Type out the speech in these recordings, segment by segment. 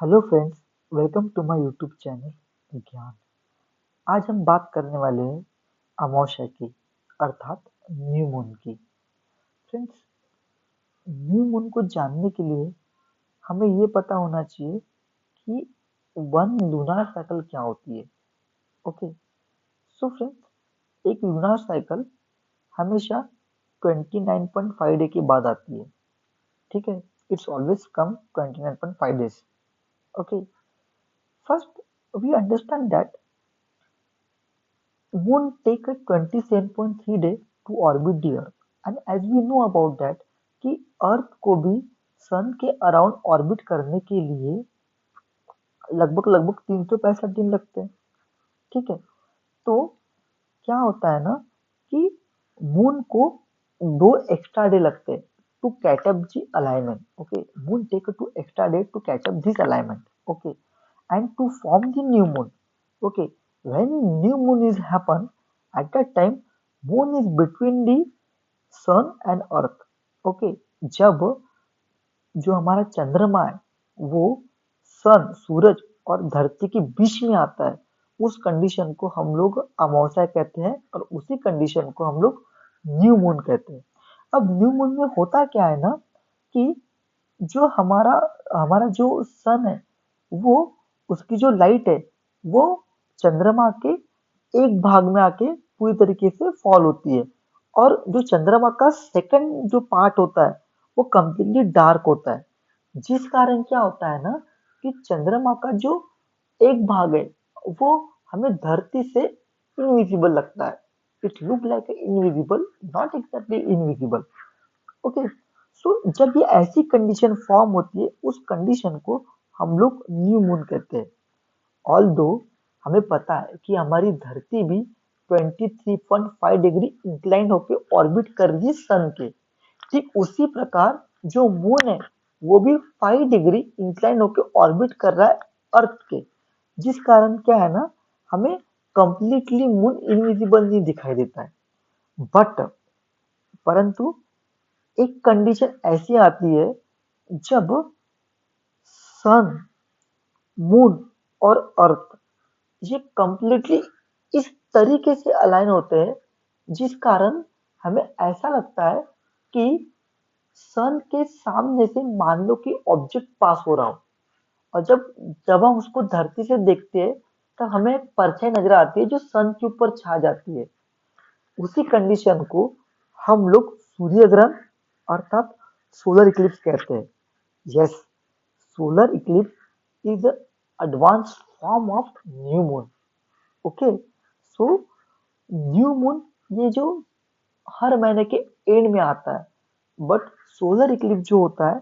Hello friends, welcome to my YouTube channel Gyan. आज हम बात करने वाले हैं अमावस्या की, अर्थात न्यू मून की। फ्रेंड्स, न्यू मून को जानने के लिए हमें ये पता होना चाहिए कि वन लूनार साइकिल क्या होती है। ओके, सो फ्रेंड्स, एक लूनार साइकिल हमेशा 29.5 डे के बाद आती है। ठीक है, it's always come 29.5 days. Okay, first we understand that moon take a 27.3 day to orbit the earth, and as we know about that कि अर्थ को भी सन के अराउंड ऑर्बिट करने के लिए लगभग लगभग 365 दिन लगते हैं। ठीक है, तो क्या होता है ना कि मून को दो एक्स्ट्रा डे लगते हैं to catch up the alignment. Okay, moon take two extra day to catch up this alignment. Okay, and to form the new moon. Okay, when new moon is happen, at that time moon is between the sun and earth. Okay, जब जो हमारा चंद्रमा है वो सन सूरज और धरती के बीच में आता है, उस कंडीशन को हम लोग अमावस्या कहते हैं और उसी कंडीशन को हम लोग न्यू मून कहते हैं। अब न्यू मून में होता क्या है ना कि जो हमारा हमारा जो सन है वो उसकी जो लाइट है वो चंद्रमा के एक भाग में आके पूरी तरीके से फॉल होती है, और जो चंद्रमा का सेकंड जो पार्ट होता है वो कम्प्लीटली डार्क होता है। जिस कारण क्या होता है ना कि चंद्रमा का जो एक भाग है वो हमें धरती से इनविजिबल लगता है। It look like invisible, not exactly invisible. Okay, so जब ये ऐसी कंडीशन फॉर्म होती है उस कंडीशन को हम लोग न्यू मून कहते हैं। ऑल्दो हमें पता है कि हमारी धरती भी 23.5 डिग्री इंक्लाइन होकर ऑर्बिट कर रही है सन के। ठीक उसी प्रकार जो मून है वो भी 5 डिग्री इंक्लाइन होकर ऑर्बिट कर रहा है अर्थ के, जिस कारण क्या है ना हमें कंप्लीटली मून इनविजिबल नहीं दिखाई देता है। बट परंतु एक कंडीशन ऐसी आती है जब सन, मून और अर्थ ये कंप्लीटली इस तरीके से अलाइन होते हैं जिस कारण हमें ऐसा लगता है कि सन के सामने से मान लो कि ऑब्जेक्ट पास हो रहा हो, और जब जब हम उसको धरती से देखते हैं तब हमें एक परछाई नजर आती है जो सन के ऊपर छा जाती है। उसी कंडीशन को हम लोग सूर्य ग्रहण अर्थात सोलर इक्लिप्स कहते हैं। Yes, solar Eclipse is advance form of new moon. Okay, so new moon ये जो हर महीने के एंड में आता है, बट सोलर इक्लिप्स जो होता है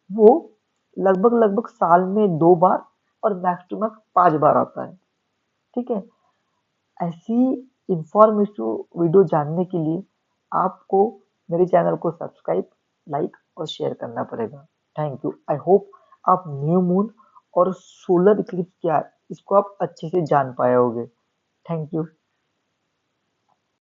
वो लगभग लगभग साल में 2 बार और मैक्स टू मैक्स 5 बार आता है। ठीक है, ऐसी इंफॉर्मेटिव वीडियो जानने के लिए आपको मेरे चैनल को सब्सक्राइब, लाइक और शेयर करना पड़ेगा। Thank you. आई होप आप न्यू मून और सोलर इक्लिप्स क्या है इसको आप अच्छे से जान पाए होगे। Thank you.